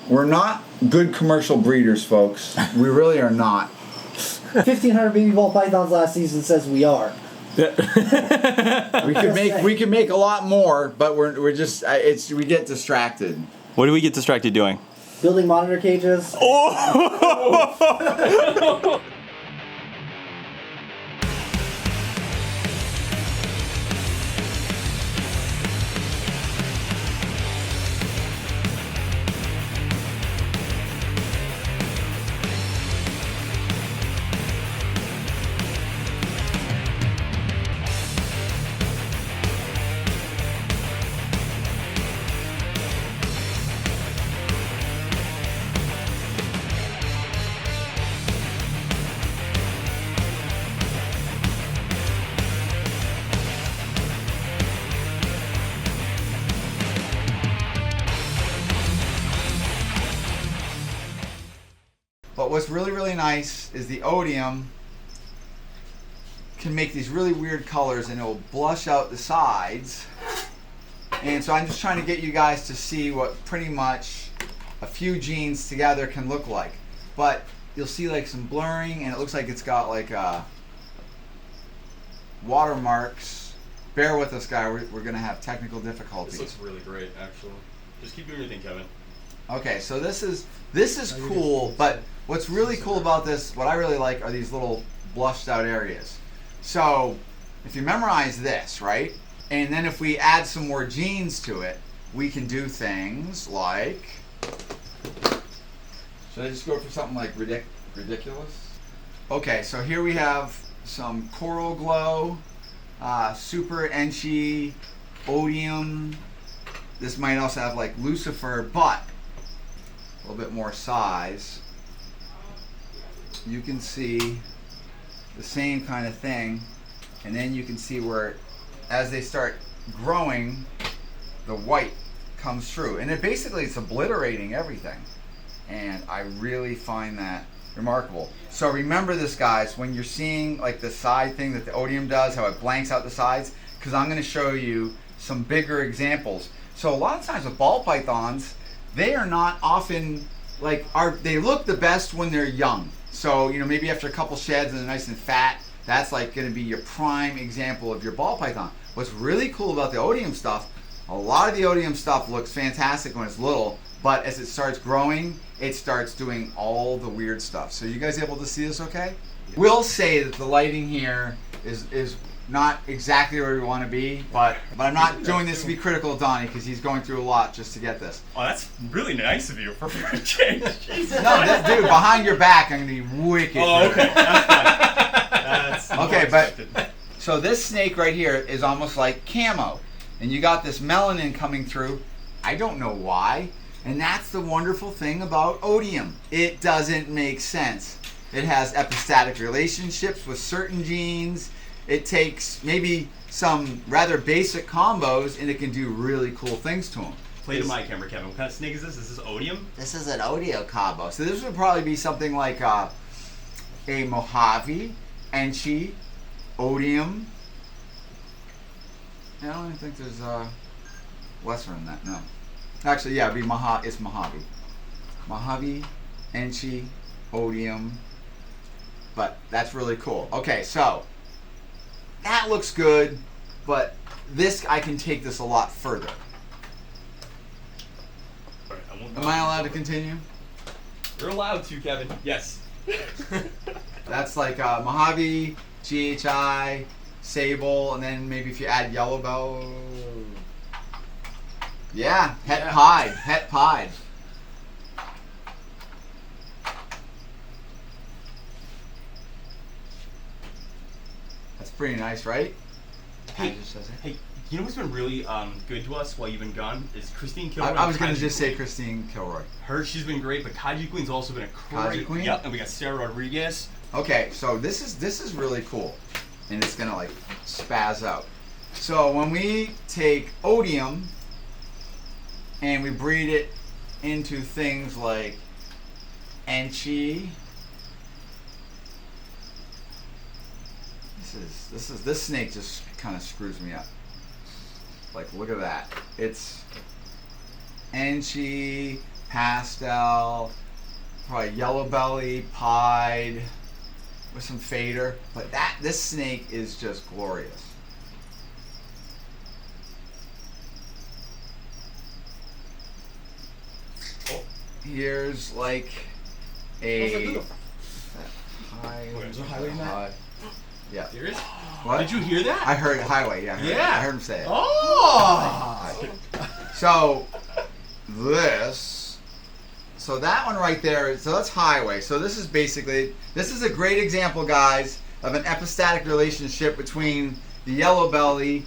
We're not good commercial breeders, folks. We really are not. 1,500 baby ball pythons last season says we are. We could make a lot more, but we're just we get distracted. What do we get distracted doing? Building monitor cages. Oh! But what's really, really nice is the Odium can make these really weird colors and it will blush out the sides. And so I'm just trying to get you guys to see what pretty much a few genes together can look like. But you'll see like some blurring and it looks like it's got like watermarks. Bear with us, guys. We're going to have technical difficulties. This looks really great, actually. Just keep doing your thing, Kevin. Okay, so this is cool, but what's really cool about this, what I really like, are these little blushed out areas. So if you memorize this, right, and then if we add some more genes to it, we can do things like, should I just go for something like ridiculous? Okay, so here we have some coral glow, super enchy, odium. This might also have like lucifer, but a little bit more size. You can see the same kind of thing, and then you can see where as they start growing the white comes through, and it's obliterating everything, and I really find that remarkable. So remember this, guys, when you're seeing like the side thing that the Odium does, how it blanks out the sides, because I'm going to show you some bigger examples. So a lot of times with ball pythons, they are not often like they look the best when they're young. So, you know, maybe after a couple sheds and they're nice and fat, that's like going to be your prime example of your ball python. What's really cool about the Odium stuff, a lot of the Odium stuff looks fantastic when it's little, but as it starts growing, it starts doing all the weird stuff. So you guys able to see this okay? We'll say that the lighting here is not exactly where we want to be, but I'm not doing this to be critical of Donnie because he's going through a lot just to get this. Oh, that's really nice of you for a change. Jesus. No, dude, behind your back, I'm going to be wicked. Oh, okay. That's fine. That's okay, but so this snake right here is almost like camo, and you got this melanin coming through. I don't know why, and that's the wonderful thing about Odium. It doesn't make sense. It has epistatic relationships with certain genes. It takes maybe some rather basic combos and it can do really cool things to them. Play to my camera, Kevin. What kind of snake is this? Is this Odium? This is an Odium combo. So this would probably be something like a Mojave, Enchi, Odium. I don't even think there's lesser than that, no. Actually, yeah, it'd be it's Mojave. Mojave, Enchi, Odium. But that's really cool. Okay, so that looks good, but this, I can take this a lot further. Am I allowed to continue? You're allowed to, Kevin. Yes. That's like Mojave, GHI, Sable, and then maybe if you add Yellow Bell. Yeah, Het Pied. That's pretty nice, right? Hey, you know what's been really good to us while you've been gone is Christine Kilroy. I was going to just say Christine Kilroy. She's been great, but Kaji Queen's also been a great. Kaji Queen? Yep, and we got Sarah Rodriguez. Okay, so this is really cool, and it's gonna like spaz out. So when we take Odium and we breed it into things like Enchi, this snake just kind of screws me up. Like, look at that. It's Enchi, pastel, probably yellow belly, pied, with some fader. But this snake is just glorious. Here's like a highway map? Yeah. Serious? What? Did you hear that? I heard highway. Yeah. I heard him say it. Oh! So so that one right there. So that's highway. So this is a great example, guys, of an epistatic relationship between the yellow belly,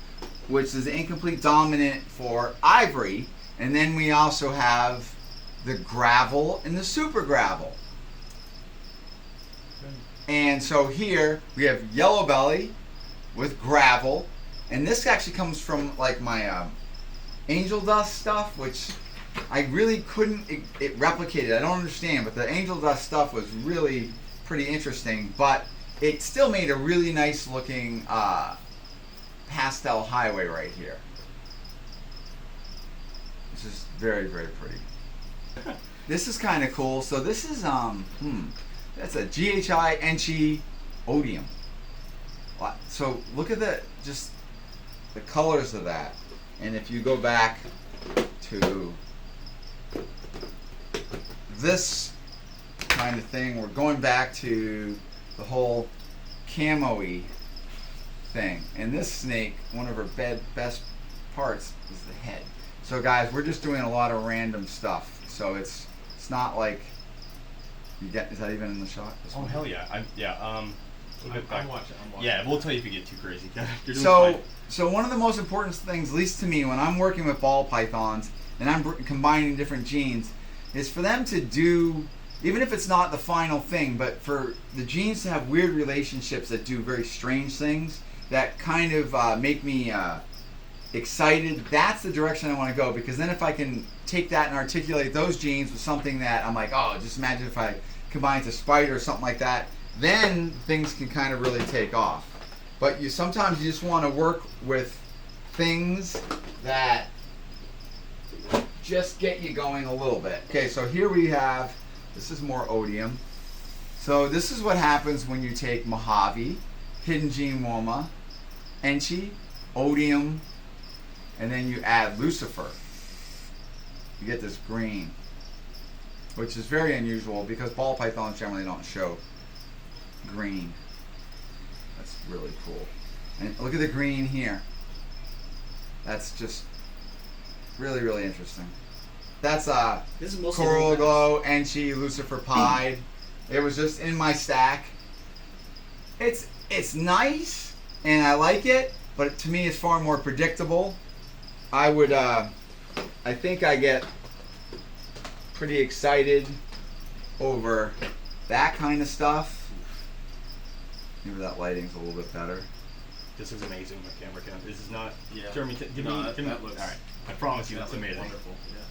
which is the incomplete dominant for ivory, and then we also have the gravel and the super gravel. And so here we have yellow belly with gravel, and this actually comes from like my angel dust stuff, which I really couldn't it replicate it. I don't understand, but the angel dust stuff was really pretty interesting, but it still made a really nice looking pastel highway right here. This is very, very pretty. This is kind of cool. So this is that's a GHI Enchi Odium. So look at the colors of that. And if you go back to this kind of thing, we're going back to the whole camo-y thing. And this snake, one of her best parts is the head. So guys, we're just doing a lot of random stuff. So it's not like you get. Is that even in the shot? Oh hell yeah! I'm watching. Yeah, we'll tell you if you get too crazy. You're doing fine. So one of the most important things, at least to me, when I'm working with ball pythons and I'm combining different genes, is for them to do, even if it's not the final thing, but for the genes to have weird relationships that do very strange things that kind of make me excited. That's the direction I want to go, because then if I can take that and articulate those genes with something that I'm like, oh, just imagine if I combine it to spider or something like that, then things can kind of really take off. But sometimes you just want to work with things that just get you going a little bit. Okay, so here we have, this is more Odium. So this is what happens when you take Mojave, Hidden Gene Woma, Enchi, Odium, and then you add lucifer. You get this green, which is very unusual because ball pythons generally don't show green. That's really cool. And look at the green here. That's just really, really interesting. That's this is mostly Coral Glow, Enchi, Lucifer Pied. It was just in my stack. It's nice and I like it, but to me it's far more predictable. I think I get pretty excited over that kind of stuff. Maybe that lighting's a little bit better. This is amazing, my camera cam. This is not. Yeah. Jeremy, give me. That looks. All right. I promise you, that's amazing. Wonderful. Yeah.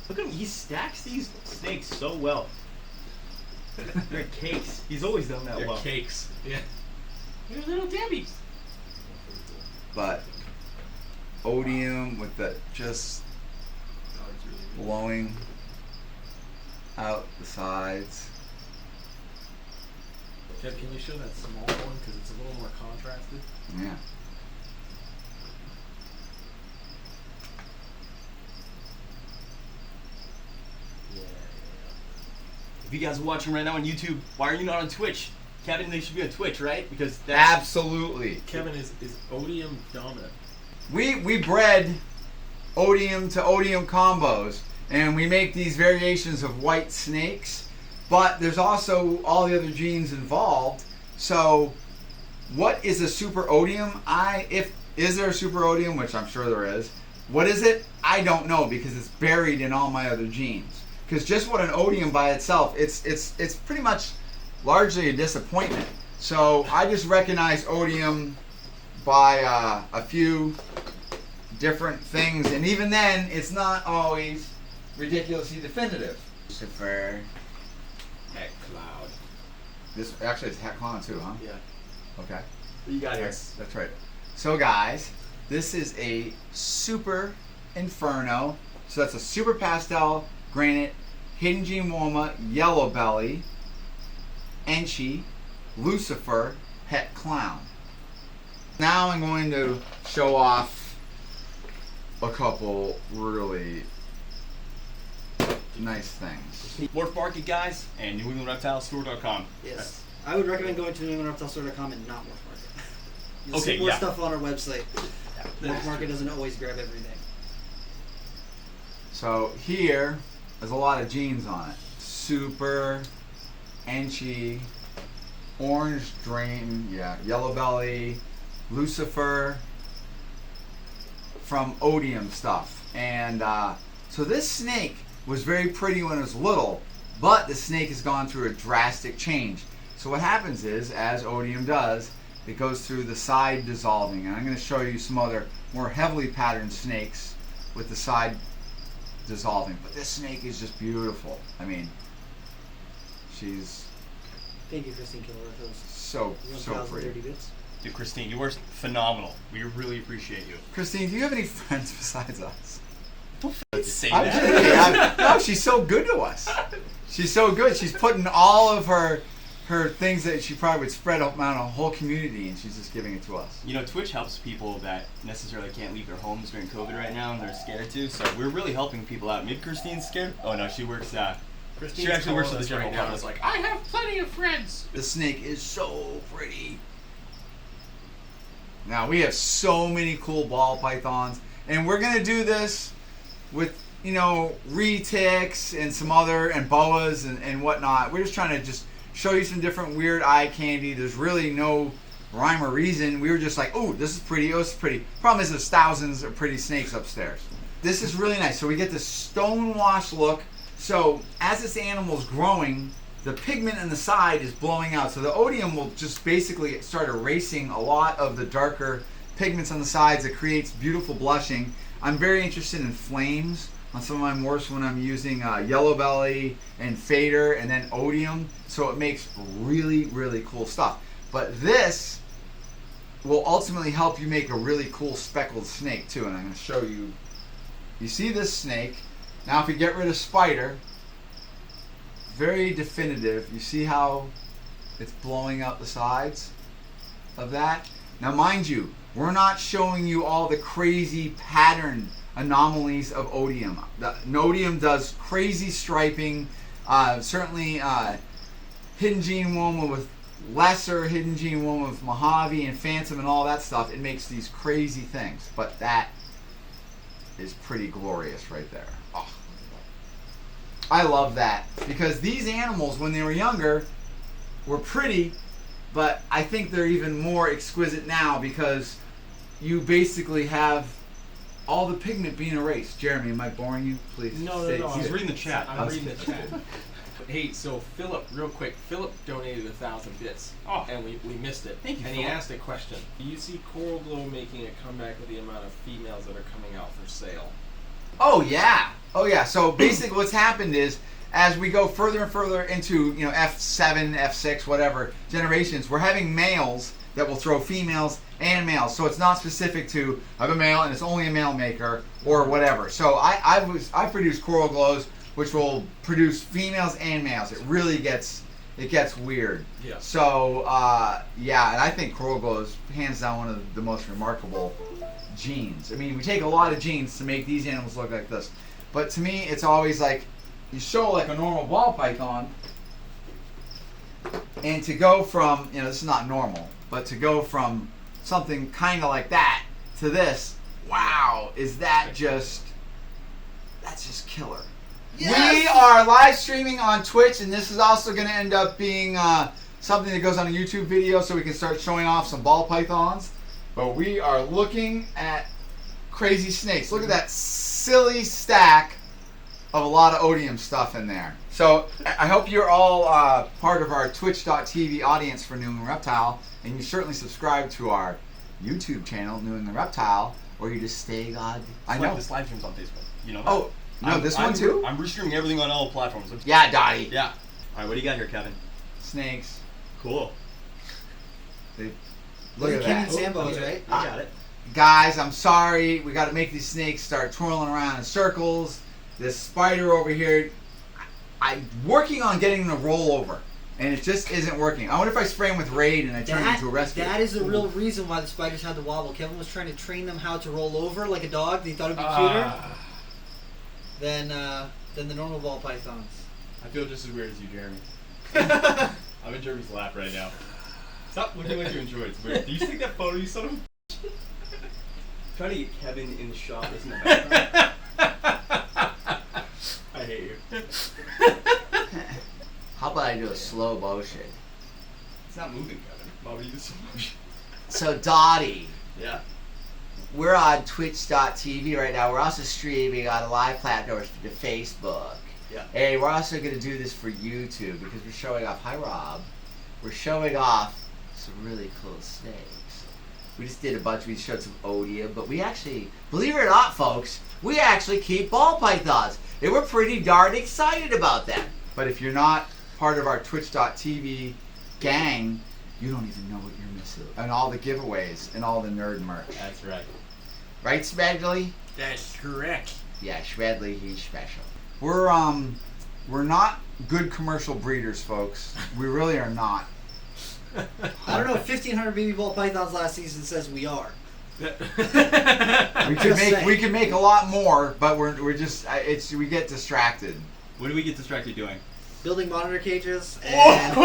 Look at him. He stacks these snakes so well. They're cakes. He's always done that They're well. cakes. Yeah. They're little tabbies. But Odium with the just blowing out the sides. Kev, can you show that small one because it's a little more contrasted? Yeah. If you guys are watching right now on YouTube, why are you not on Twitch? Kevin, they should be on Twitch, right? Because that's Absolutely. Kevin, is Odium dominant? We bred Odium to Odium combos, and we make these variations of white snakes, but there's also all the other genes involved. So what is a super Odium? Is there a super Odium, which I'm sure there is? What is it? I don't know, because it's buried in all my other genes. Because just what an Odium by itself, it's pretty much largely a disappointment. So I just recognize Odium by a few different things, and even then, it's not always ridiculously definitive. Lucifer, Heck Cloud. this actually it's Hat Clown too, huh? Yeah. Okay. What you got here? That's right. So guys, this is a super Inferno. So that's a super pastel granite hidden gene woma, yellow belly, enchi, lucifer, het clown. Now I'm going to show off a couple really nice things. Morph Market, guys, and NewEnglandReptileStore.com. Yes. I would recommend going to NewEnglandReptileStore.com and not Morph Market. You'll Okay, see more yeah. stuff on our website. Morph Market doesn't always grab everything. So here, there's a lot of genes on it. Super, enchi, orange drain, yellow belly, lucifer, from Odium stuff. And so this snake was very pretty when it was little, but the snake has gone through a drastic change. So what happens is, as Odium does, it goes through the side dissolving. And I'm going to show you some other more heavily patterned snakes with the side dissolving. But this snake is just beautiful. I mean, she's Thank you, Christine Killer, for those so pretty. 1,030 bits. Dude, Christine, you were phenomenal. We really appreciate you. Christine, do you have any friends besides us? Let's say I'm that. kidding. No, she's so good to us. She's so good. She's putting all of her things that she probably would spread out on a whole community, and she's just giving it to us. You know, Twitch helps people that necessarily can't leave their homes during COVID right now, and they're scared to. So we're really helping people out. Maybe Christine's scared. Oh no, she works. She actually works for the general public. It's like, I have plenty of friends. The snake is so pretty. Now we have so many cool ball pythons, and we're gonna do this with, you know, retics and some other, and boas and whatnot. We're just trying to just show you some different weird eye candy. There's really no rhyme or reason. We were just like, oh, this is pretty, oh, this is pretty. Problem is there's thousands of pretty snakes upstairs. This is really nice. So we get this stonewash look. So as this animal's growing, the pigment in the side is blowing out. So the Odium will just basically start erasing a lot of the darker pigments on the sides. It creates beautiful blushing. I'm very interested in flames on some of my morphs when I'm using yellow belly and fader and then Odium. So it makes really, really cool stuff. But this will ultimately help you make a really cool speckled snake too. And I'm going to show you. You see this snake. Now if you get rid of spider, very definitive. You see how it's blowing out the sides of that? Now mind you, we're not showing you all the crazy pattern anomalies of Odium. Odium does crazy striping, certainly hidden gene woma with lesser hidden gene woma with Mojave and Phantom and all that stuff. It makes these crazy things, but that is pretty glorious right there. Oh. I love that because these animals, when they were younger, were pretty, but I think they're even more exquisite now because you basically have all the pigment being erased. Jeremy, am I boring you? Please. No. He's reading the chat. I'm reading the chat. Hey, so Philip, real quick. Philip donated 1,000 bits, and we missed it. Thank you, And Philip. he asked a question. Do you see Coral Glow making a comeback with the amount of females that are coming out for sale? Oh yeah. So basically, what's happened is, as we go further and further into, you know, F7, F6, whatever generations, we're having males that will throw females and males. So it's not specific to I have a male and it's only a male maker or whatever. So I produce Coral Glows which will produce females and males. It really gets weird. Yeah. So yeah, and I think Coral Glow is hands down one of the most remarkable genes. I mean, we take a lot of genes to make these animals look like this, but to me, it's always like you show like a normal ball python, and to go from, you know, this is not normal, but to go from something kind of like that to this, wow, is that just, that's just killer. Yes! We are live streaming on Twitch, and this is also going to end up being something that goes on a YouTube video so we can start showing off some ball pythons. But we are looking at crazy snakes. Look at that silly stack of a lot of Odium stuff in there. So I hope you're all part of our twitch.tv audience for New England Reptile, and you certainly subscribe to our YouTube channel, New England Reptile, or you just stay God. I know. This live stream's on Facebook. You know that? Oh, no, this one too? I'm restreaming everything on all platforms. Yeah, Dottie. Yeah. Alright, what do you got here, Kevin? Snakes. Cool. Look at that. Sambos, right? I got it. Guys, I'm sorry. We got to make these snakes start twirling around in circles. This spider over here, I'm working on getting them to roll over, and it just isn't working. I wonder if I spray them with Raid and I turn it into a rescue. That is the real reason why the spiders had to wobble. Kevin was trying to train them how to roll over like a dog. They thought it'd be cuter than the normal ball pythons. I feel just as weird as you, Jeremy. I'm in Jeremy's lap right now. Stop looking like you enjoy it. It's weird. Do you take that photo, you son of a... Trying to get Kevin in the shot that's in the background. I hate you. How about I do a slow motion? It's not moving, Kevin. Why would you do so much? So Dottie, Yeah. we're on Twitch.tv right now. We're also streaming on a live platform to Facebook. Yeah. And we're also going to do this for YouTube because we're showing off. Hi, Rob. We're showing off some really cool snakes. We just did a bunch. We showed some Odium, but we actually, believe it or not, folks, we actually keep ball pythons. And we're pretty darn excited about that. But if you're not part of our Twitch.tv gang, you don't even know what you're missing. And all the giveaways and all the nerd merch. That's right. Right, Smedley? That's correct. Yeah, Schmedley, he's special. We're not good commercial breeders, folks. We really are not. I don't know. 1,500 baby ball pythons last season says we are. We can make a lot more, but we're just we get distracted. What do we get distracted doing? Building monitor cages and You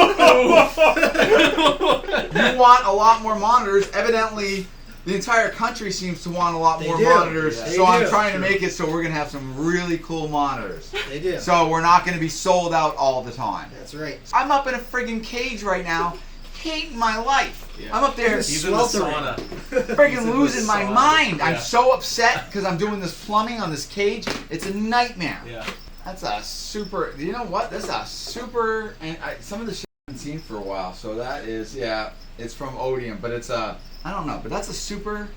want a lot more monitors. Evidently, the entire country seems to want a lot more monitors. Yeah. So I'm trying to make it so we're gonna have some really cool monitors. they do. So we're not gonna be sold out all the time. That's right. I'm up in a friggin' cage right now, hating my life. Yeah. I'm up there He's in the sauna. friggin' losing my sauna. mind. I'm Yeah. so upset because I'm doing this plumbing on this cage. It's a nightmare. Yeah. That's a super. You know what? That's a super. And some of the shit I haven't seen for a while. So that is, yeah, it's from Odium, but it's a. I don't know, but that's a super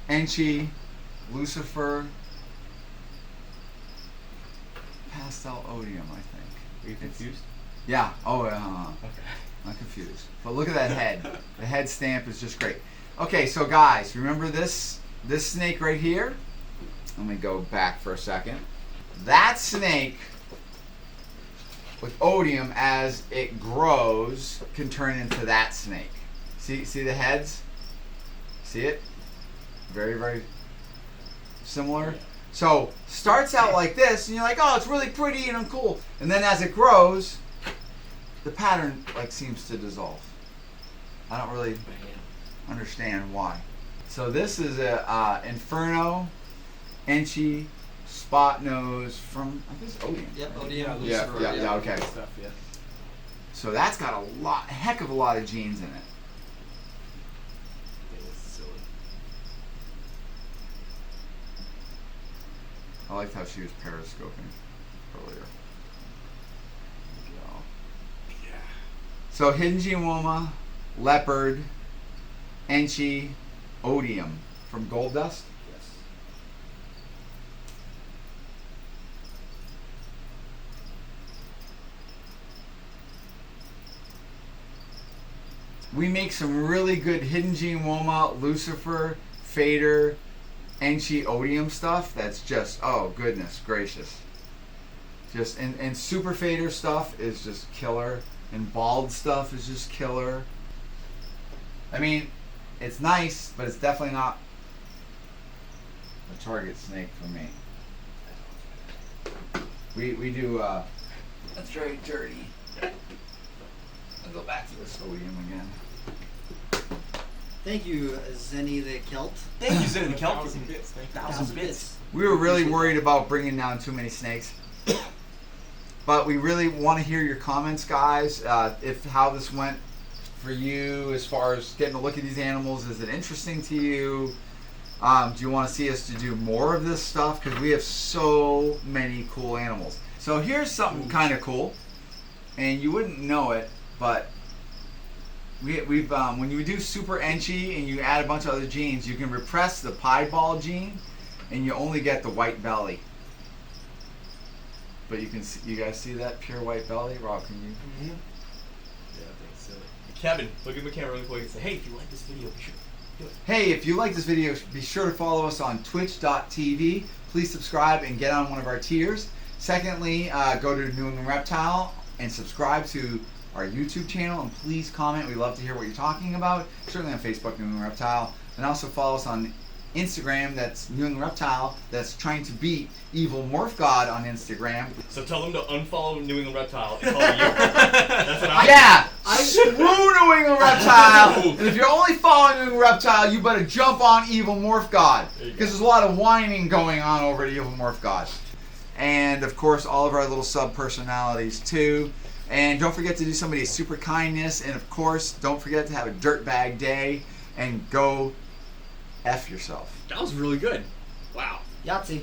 Enchi Lucifer pastel Odium, I think. Are you confused? Yeah. Oh, Okay. I'm confused. But look at that head. The head stamp is just great. Okay, so guys, remember this snake right here? Let me go back for a second. That snake with Odium, as it grows, can turn into that snake. See the heads? See it? Very, very similar. Yeah. So starts out like this, and you're like, oh, it's really pretty and cool. And then as it grows, the pattern seems to dissolve. I don't really understand why. So this is a Inferno Enchi spot nose from, I think it's Odium. Yep, Odium. Yeah, Yeah, Lucifer, yeah, okay. Stuff, yeah. So that's got a heck of a lot of genes in it. Thing is silly. I liked how she was periscoping earlier. There we go. Yeah. So Hidden Geomoma, Leopard, Enchi, Odium from Gold Dust. Yes. We make some really good Hidden Geomoma, Lucifer, Fader, Enchi, Odium stuff. That's just, oh goodness gracious. Just and Super Fader stuff is just killer, and bald stuff is just killer. I mean, it's nice, but it's definitely not a target snake for me. We do that's very dirty. I'll go back to this Odium again. Thank you, Zenny the Celt. Thank you, Zen the Kelp. 1,000 bits. Thank you. 1,000 bits. We were really worried about bringing down too many snakes. But we really want to hear your comments, guys. If how this went for you as far as getting a look at these animals. Is it interesting to you? Do you want to see us to do more of this stuff? Because we have so many cool animals. So here's something kind of cool. And you wouldn't know it, but we've when you do Super Enchi and you add a bunch of other genes, you can repress the piebald gene, and you only get the white belly. But you can see, you guys see that pure white belly? Rob, can you? Yeah, thanks, silly. Kevin, look at the camera really quick and say, hey, if you like this video, be sure to do it. Hey, if you like this video, be sure to follow us on Twitch.tv. Please subscribe and get on one of our tiers. Secondly, go to New England Reptile and subscribe to our YouTube channel, and please comment. We love to hear what you're talking about. Certainly on Facebook, New England Reptile, and also follow us on Instagram. That's New England Reptile. That's trying to beat Evil Morph God on Instagram. So tell them to unfollow New England Reptile and follow you. That's what I. Yeah, screw New England Reptile. And if you're only following New England Reptile, you better jump on Evil Morph God, because there's a lot of whining going on over at Evil Morph God. And of course, all of our little sub personalities too. And don't forget to do somebody a super kindness. And of course, don't forget to have a dirtbag day and go F yourself. That was really good. Wow. Yahtzee.